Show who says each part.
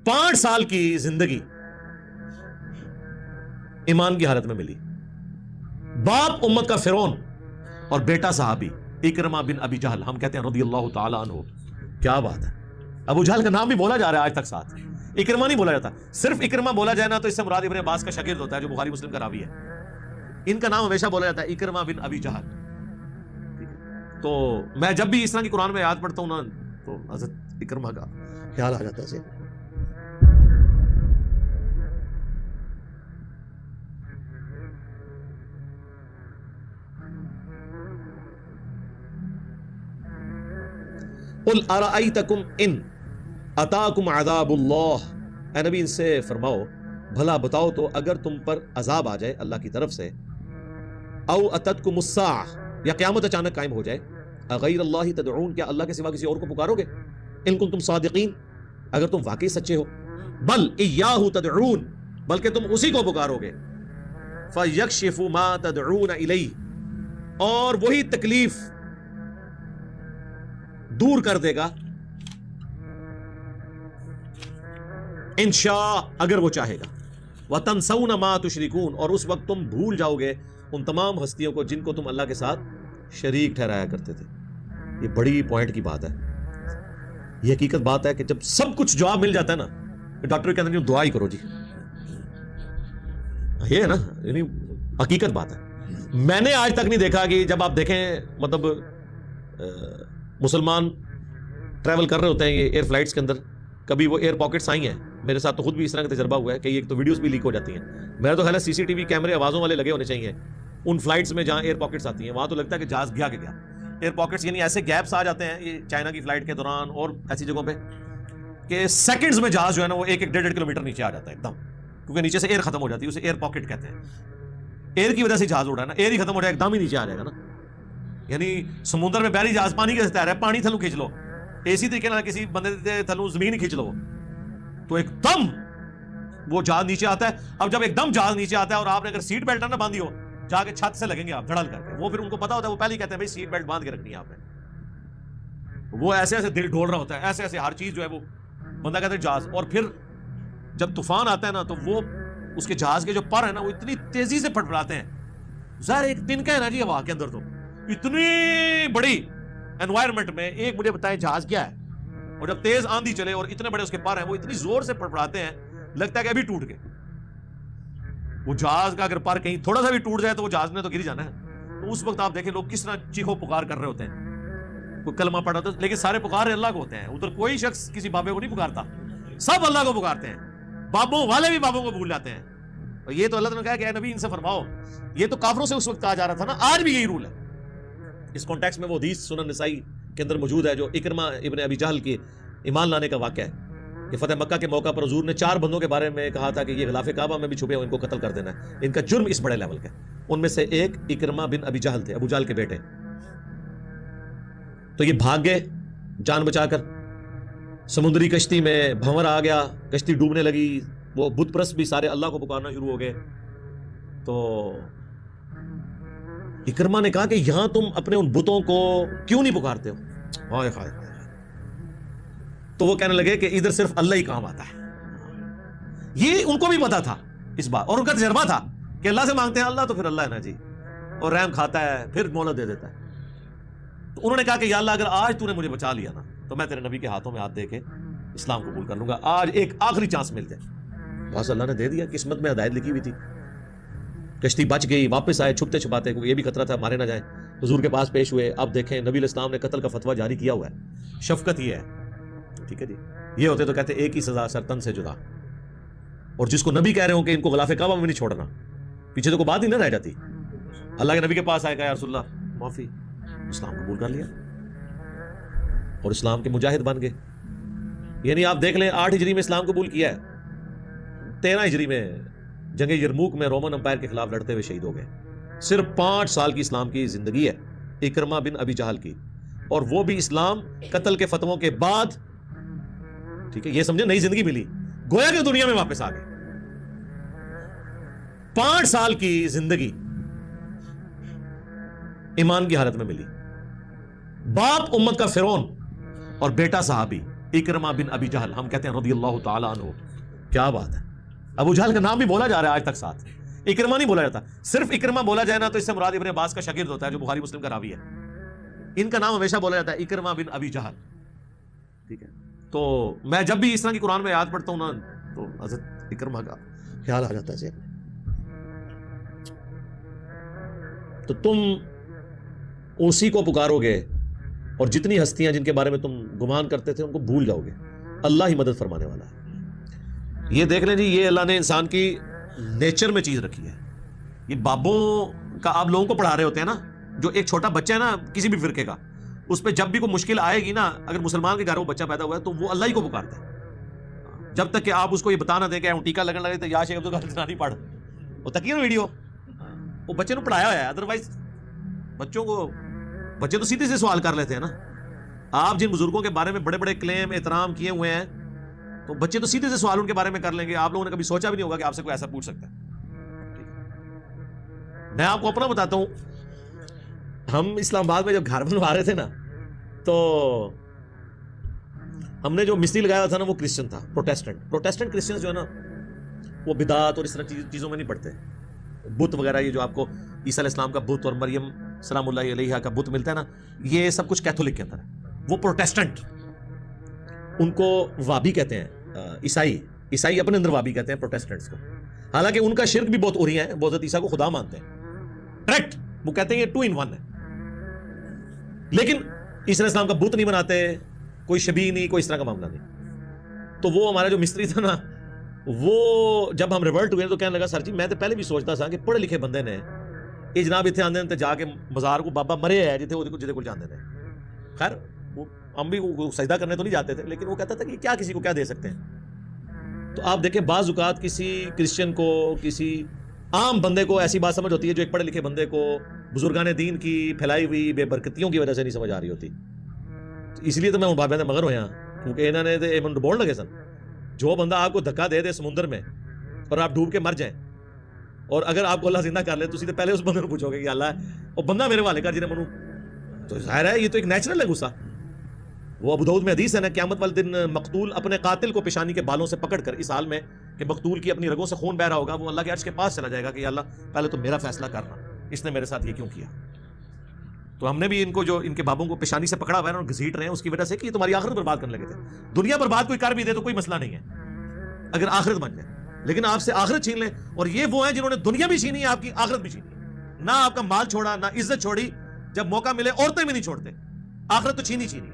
Speaker 1: 5 سال کی زندگی ایمان کی حالت میں ملی. باپ امت کا فرعون اور بیٹا صحابی اکرمہ بن ابی جہل, ہم کہتے ہیں رضی اللہ تعالی عنہ. کیا بات ہے, ابو جہل کا نام بھی بولا جا رہا ہے آج تک ساتھ, اکرمہ نہیں بولا جاتا. صرف اکرمہ بولا جائے نا تو اس سے مراد ابن عباس کا شاگرد ہوتا ہے جو بخاری مسلم کا راوی ہے. ان کا نام ہمیشہ بولا جاتا ہے اکرمہ بن ابی جہل. تو میں جب بھی اس طرح کی قرآن میں آیات پڑھتا ہوں نا تو حضرت اکرمہ کا خیال آ جاتا ہے. قل ارأیتکم ان اتاکم عذاب اللہ, اے نبی ان سے فرماؤ بھلا بتاؤ تو اگر تم پر عذاب آ جائے اللہ کی طرف سے, او اتتکم الساعہ یا قیامت اچانک قائم ہو جائے, اغیر اللہ تدعون کیا اللہ کے سوا کسی اور کو پکارو گے, ان کنتم صادقین اگر تم واقعی سچے ہو, بل ایاہ تدعون بلکہ تم اسی کو پکارو گے, فیکشف ما تدعون الیہ اور وہی تکلیف دور کر دے گا انشاء اگر وہ چاہے گا, وَتَنْسَوْنَ مَا تُشْرِكُونَ اور اس وقت تم بھول جاؤ گے ان تمام ہستیوں کو جن کو تم اللہ کے ساتھ شریک ٹھہرایا کرتے تھے. یہ بڑی پوائنٹ کی بات ہے, یہ حقیقت بات ہے کہ جب سب کچھ جواب مل جاتا ہے نا, ڈاکٹر کے اندر دعا ہی کرو جی, یہ ہے نا, یعنی حقیقت بات ہے. میں نے آج تک نہیں دیکھا کہ جب آپ دیکھیں مطلب مسلمان ٹریول کر رہے ہوتے ہیں یہ ایئر فلائٹس کے اندر, کبھی وہ ایئر پاکٹس آئی ہیں, میرے ساتھ تو خود بھی اس طرح کا تجربہ ہوا ہے کہ ایک تو ویڈیوز بھی لیک ہو جاتی ہیں. میرا تو خیال ہے سی ٹی وی کیمرے آوازوں والے لگے ہونے چاہیے ان فلائٹس میں جہاں ایئر پاکٹس آتی ہیں, وہاں تو لگتا ہے کہ جہاز گیا کہ گیا. ایئر پاکٹس یعنی ایسے گیپس آ جاتے ہیں یہ چائنا کی فلائٹ کے دوران اور ایسی جگہوں پہ کہ سیکنڈز میں جہاز جو ہے نا وہ 1-1.5 کلومیٹر نیچے آ جاتا ہے ایک دم, کیونکہ نیچے سے ایئر ختم ہو جاتی ہے, اسے ایئر پاکٹ کہتے ہیں. ایئر کی وجہ سے جہاز اڑا ہے نا, ایئر ہی ختم ہو جائے ایک دم ہی نیچے آ جائے گا نا. یعنی سمندر میں بحری جہاز پانی کیسے تیار ہے, پانی تھلو کھینچ لو, اسی طریقے نہ کسی بندے تھلو زمین ہی کھینچ لو تو ایک دم وہ جہاز نیچے آتا ہے. اب جب ایک دم جہاز نیچے آتا ہے اور آپ نے اگر سیٹ بیلٹ نہ باندھی ہو, جا کے چھت سے لگیں گے آپ دھڑل کر کے, وہ پھر ان کو پتا ہوتا ہے, وہ پہلے ہی کہتے ہیں بھائی سیٹ بیلٹ باندھ کے رکھنی ہے آپ نے. وہ ایسے ایسے دل ڈھول رہا ہوتا ہے, ایسے ایسے ہر چیز جو ہے وہ بندہ کہتا ہے جہاز. اور پھر جب طوفان آتا ہے نا تو وہ اس کے جہاز کے جو پر ہے نا وہ اتنی تیزی سے پھٹپھڑاتے ہیں, ظاہر ایک دن کا ہے نا جی ہوا کے اندر, تو اتنی بڑی انوائرمنٹ میں ایک مجھے بتائیں جہاز کیا ہے, اور جب تیز آندھی چلے اور اتنے بڑے اس کے پر ہیں وہ اتنی زور سے پھٹپھڑاتے ہیں لگتا ہے کہ ابھی ٹوٹ گئے. وہ جہاز کا اگر پر کہیں تھوڑا سا بھی ٹوٹ جائے تو وہ جہاز نے تو گر جانا ہے. تو اس وقت آپ دیکھیں لوگ کس طرح چیخو پکار کر رہے ہوتے ہیں, کوئی کلمہ پڑھا ہوتا ہے, لیکن سارے پکار اللہ کو ہوتے ہیں. ادھر کوئی شخص کسی بابے کو نہیں پکارتا, سب اللہ کو پکارتے ہیں. بابوں والے بھی بابوں کو بھول جاتے ہیں. اور یہ تو اللہ نے کہا کہ اے نبی ان سے فرماؤ, یہ تو کافروں سے اس وقت کہا جا رہا تھا نا, آج بھی یہی رول ہے. اس کانٹیکس میں وہ حدیث سنن نسائی کے اندر موجود ہے جو اکرمہ ابن ابی جہل کے ایمان لانے کا واقعہ ہے کہ فتح مکہ کے موقع پر حضور نے 4 بندوں کے بارے میں کہا تھا کہ یہ غلاف کعبہ میں بھی چھپے ہیں, ان کو قتل کر دینا ہے, ان کا جرم اس بڑے لیول کا ہے. ان میں سے ایک اکرمہ بن ابی جہل تھے, ابو جہل کے بیٹے. تو یہ بھاگ گئے جان بچا کر, سمندری کشتی میں بھنور آ گیا, کشتی ڈوبنے لگی, وہ بت پرست بھی سارے اللہ کو پکارنا شروع ہو گئے. تو اکرمہ نے کہا کہ یہاں تم اپنے ان بتوں کو کیوں نہیں پکارتے ہو؟ ہائے ہائے. تو وہ کہنے لگے کہ ادھر صرف اللہ ہی کام آتا ہے. یہ ان کو بھی پتا تھا اس بات, اور ان کا تجربہ تھا کہ اللہ سے مانگتے ہیں اللہ تو پھر اللہ ہے نا جی, اور رحم کھاتا ہے پھر مہلت دے دیتا ہے. تو انہوں نے کہا کہ یا اللہ اگر آج تو نے مجھے بچا لیا نا تو میں تیرے نبی کے ہاتھوں میں ہاتھ دے کے اسلام قبول کر لوں گا, آج ایک آخری چانس مل جائے. بس اللہ نے دے دیا, قسمت میں ہدایت لکھی ہوئی تھی. کشتی بچ گئی, واپس آئے چھپتے چھپاتے, کیونکہ یہ بھی خطرہ تھا مارے نہ جائیں. حضور کے پاس پیش ہوئے. اب دیکھیں نبی علیہ السلام نے قتل کا فتویٰ جاری کیا ہوا ہے, شفقت یہ ہے, ٹھیک ہے جی. یہ ہوتے تو کہتے ایک ہی سزا سر تن سے جدا, اور جس کو نبی کہہ رہے ہوں کہ ان کو غلاف کعبہ میں نہیں چھوڑنا, پیچھے تو کوئی بات ہی نہ رہ جاتی. اللہ کے نبی کے پاس آئے, کہا یا رسول اللہ معافی, اسلام قبول کر لیا اور اسلام کے مجاہد بن گئے. یعنی آپ دیکھ لیں 8 ہجری میں اسلام قبول کیا ہے, 13 ہجری میں جنگ یرموک میں رومن امپائر کے خلاف لڑتے ہوئے شہید ہو گئے. صرف 5 سال کی اسلام کی زندگی ہے اکرمہ بن ابی جہل کی, اور وہ بھی اسلام قتل کے فتووں کے بعد. ٹھیک ہے, یہ سمجھے نئی زندگی ملی, گویا کہ دنیا میں واپس آ گئے. 5 سال کی زندگی ایمان کی حالت میں ملی. باپ امت کا فرعون اور بیٹا صحابی اکرمہ بن ابی جہل، ہم کہتے ہیں رضی اللہ تعالی عنہ. کیا بات ہے، ابو جہل کا نام بھی بولا جا رہا ہے آج تک ساتھ، اکرمہ نہیں بولا جاتا. صرف اکرمہ بولا جائے نا تو اس سے مراد ابن عباس کا شاگرد ہوتا ہے جو بخاری مسلم کا راوی ہے. ان کا نام ہمیشہ بولا جاتا ہے اکرمہ بن ابی جہل. ٹھیک ہے، تو میں جب بھی اس طرح کی قرآن میں آیات پڑھتا ہوں نا تو حضرت اکرمہ کا خیال آ جاتا ہے ذہن میں. تو تم اسی کو پکارو گے اور جتنی ہستیاں جن کے بارے میں تم گمان کرتے تھے ان کو بھول جاؤ گے. اللہ ہی مدد فرمانے والا ہے. یہ دیکھ لیں جی، یہ اللہ نے انسان کی نیچر میں چیز رکھی ہے. یہ بابوں کا آپ لوگوں کو پڑھا رہے ہوتے ہیں نا، جو ایک چھوٹا بچہ ہے نا کسی بھی فرقے کا، اس پہ جب بھی کوئی مشکل آئے گی نا، اگر مسلمان کے گھر وہ بچہ پیدا ہوا ہے تو وہ اللہ ہی کو پکارتا ہے، جب تک کہ آپ اس کو یہ بتا نہ دیں کہ ٹیکا لگنے لگے تو یا شیخ عبدالقادر پڑھ. وہ تکیے نا ویڈیو، وہ بچے نے پڑھایا ہوا ہے. ادروائز بچے تو سیدھے سے سوال کر لیتے ہیں نا. آپ جن بزرگوں کے بارے میں بڑے بڑے کلیم احترام کیے ہوئے ہیں تو بچے تو سیدھے سے سوال ان کے بارے میں کر لیں گے. آپ لوگوں نے کبھی سوچا بھی نہیں ہوگا کہ آپ سے کوئی ایسا پوچھ سکتا ہے. میں آپ کو اپنا بتاتا ہوں، ہم اسلام آباد میں جب گھر بنوا رہے تھے نا تو ہم نے جو مستری لگایا تھا نا وہ کرسچن تھا، پروٹیسٹنٹ کرسچن جو ہے نا وہ بدعت اور اس طرح چیزوں میں نہیں پڑتے. بت وغیرہ یہ جو آپ کو عیسیٰ علیہ السلام کا بت اور مریم سلام اللہ علیہا کا بت ملتا ہے نا، یہ سب کچھ کیتھولک کے اندر ہے. وہ پروٹیسٹنٹ، ان کو وابی کہتے ہیں. عیسائی اپنے اندر وابی کہتے ہیں پروٹیسٹنٹس کو. حالانکہ ان کا شرک بھی بہت ہو رہی ہے، وہ حضرت عیسیٰ کو خدا مانتے ہیں. کریکٹ، وہ کہتے ہیں یہ 2 in 1 ہے. لیکن عیسیٰ علیہ السلام کا بت نہیں بناتے، کوئی شبیہ نہیں، کوئی اس طرح کا معاملہ نہیں. تو وہ ہمارا جو مستری تھا نا، وہ جب ہم ریورٹ ہوئے تو کہنے لگا سر جی میں تو پہلے بھی سوچتا تھا کہ پڑھے لکھے بندے نے یہ جناب اتنے آندے تے جا کے مزار کو بابا مرے ہے جتنے کو جانتے تھے. خیر ہم بھی سجدہ کرنے تو نہیں جاتے تھے، لیکن وہ کہتا تھا کہ کیا کسی کو کیا دے سکتے ہیں. تو آپ دیکھیں بعض اوقات کسی کرسچن کو، کسی عام بندے کو ایسی بات سمجھ ہوتی ہے جو ایک پڑھے لکھے بندے کو بزرگان دین کی پھیلائی ہوئی بے برکتیوں کی وجہ سے نہیں سمجھ آ رہی ہوتی. اس لیے تو میں بابے مگر ہویا کیونکہ انہوں نے بول لگے سن. جو بندہ آپ کو دھکا دے سمندر میں اور آپ ڈوب کے مر جائیں، اور اگر آپ کو اللہ زندہ کر لے تو سیدھے پہلے اس بندے کو پوچھو گے کہ اللہ اور بندہ میرے والے کر جنہیں منو، تو ظاہر ہے یہ تو ایک نیچرل ہے غصہ. وہ ابو داؤد میں حدیث ہے نا، قیامت والے دن مقتول اپنے قاتل کو پیشانی کے بالوں سے پکڑ کر اس حال میں کہ مقتول کی اپنی رگوں سے خون بہ رہا ہوگا، وہ اللہ کے عرش کے پاس چلا جائے گا کہ اللہ پہلے تو میرا فیصلہ کرنا، اس نے میرے ساتھ یہ کیوں کیا. تو ہم نے بھی ان کو جو ان کے بابوں کو پیشانی سے پکڑا ہوا ہے اور گھسیٹ رہے ہیں اس کی وجہ سے کہ یہ تمہاری آخرت برباد کرنے لگے تھے. دنیا برباد کوئی کر بھی دے تو کوئی مسئلہ نہیں ہے اگر آخرت بن جائے، لیکن آپ سے آخرت چھین لیں. اور یہ وہ ہیں جنہوں نے دنیا بھی چھینی ہے، آپ کی آخرت بھی چھینی، نہ آپ کا مال چھوڑا، نہ عزت چھوڑی. جب موقع ملے عورتیں بھی نہیں چھوڑتے، آخرت تو چھینی.